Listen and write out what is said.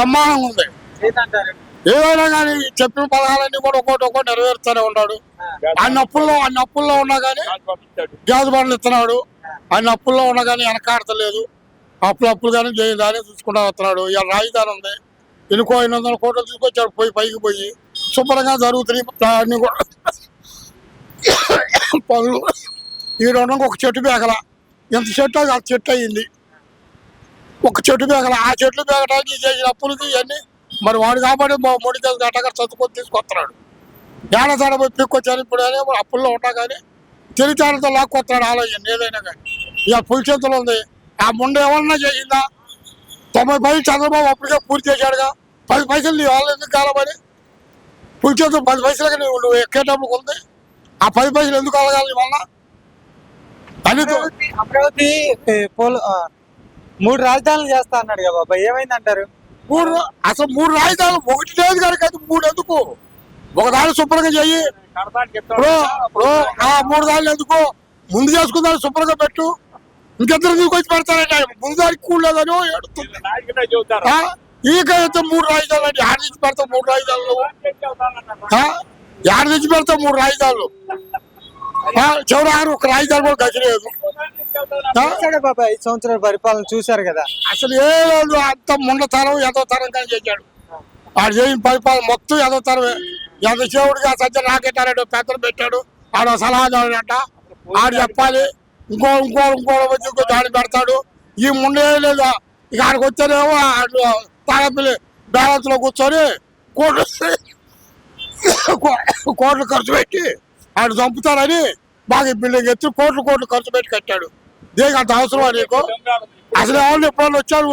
బ్రహ్మాండంగా ఉంది. ఏంటంటారు? ఏదైనా కానీ చెప్పిన పథకాలన్నీ కూడా ఒక్కొక్కటి నెరవేరుస్తూనే ఉన్నాడు. అన్ని అప్పుల్లో ఉన్నా కానీ గ్యాస్ బండ్లు ఇస్తున్నాడు. అన్ని అప్పుల్లో ఉన్నా కానీ వెనకాడతలేదు. అప్పులు కానీ దాన్ని చూసుకుంటా వస్తున్నాడు. ఇవాళ రాజధాని ఉంది, ఇంకో 800 కోట్లు తీసుకొచ్చాడు. పైకి పోయి శుభ్రంగా జరుగుతున్నాయి అన్ని కూడా పనులు. ఈ రెండు ఒక చెట్టు బేగల ఎంత చెట్టు అది ఆ చెట్టు అయ్యింది. ఒక చెట్టు బేగల ఆ చెట్లు బేగటానికి చేసిన అప్పులకి ఇవన్నీ మరి వాడు కాబట్టి మొడికలు గట్టగా చదువుకొని తీసుకొస్తున్నాడు. ఏడాది పోయి పిక్కొచ్చారు. ఇప్పుడు అనే అప్పుల్లో ఉన్నా కానీ తెలివితేటలతో లాక్కొస్తున్నాడు ఆలోచన ఏదైనా కానీ. ఇక పులి చేతులు ఉంది. ఆ ముందు ఏమన్నా చేసిందా? 90 చంద్రబాబు అప్పటికే పూర్తి చేశాడుగా. 10 పైసలు నీ వాళ్ళు ఎందుకు కాలమని పులి చేతులు 10 పైసలకి నువ్వు ఎక్కేటప్పుడు ఉంది. ఆ 10 పైసలు ఎందుకు అలగాలి వల్ల అమరావతి 3 రాజధానులు చేస్తా అన్నాడు కదా బాబా, ఏమైందంటారు? అసలు 3 రాజధానులు ఒకటి లేదు కనుక 3 ఎందుకు? ఒకదాని శుభ్రంగా చెయ్యి. ఇప్పుడు ఆ 3 దాడులు ఎందుకు? ముందు చేసుకుందాన్ని శుభ్రంగా పెట్టు. ఇంకెద్దరు తీసుకొచ్చి పెడతారంటే ముందు దానికి కూడలేదని ఏడుతుంది. ఈకైతే 3 రాజధానులు అంటే ఆడ నుంచి పెడతావు 3 రాజధానులు. ఆడ నుంచి పెడతావు 3 రాజధానులు. చివరి ఒక రాజధాని కూడా గతిలేదు. బాబా 5 సంవత్సరాల పరిపాలన చూశారు కదా. అసలు ఏ లేదు, అంత ముండతరం ఏదో తరంగా చేశాడు. ఆడు చేసిన పరిపాలన మొత్తం ఏదో తరమే. ఎంత దేవుడికి ఆ సజ్జ రాకెట్టాడు, పెద్దలు పెట్టాడు. ఆడ సలహాదారు అంట, ఆడు చెప్పాలి. ఇంకో వచ్చి ఇంకో దాడి పెడతాడు. ఈ ముండే లేదా ఇక ఆడికి వచ్చారేమో తాడపిల్లి బ్యాలెన్స్ లో కూర్చొని కోట్లు ఖర్చు పెట్టి ఆడు చంపుతాడని బాగా బిల్డింగ్ ఎత్తి కోట్లు ఖర్చు పెట్టి కట్టాడు. దేనికి అంత అవసరమా నీకు? అసలు ఎవరు ఎప్పుడు వచ్చాడు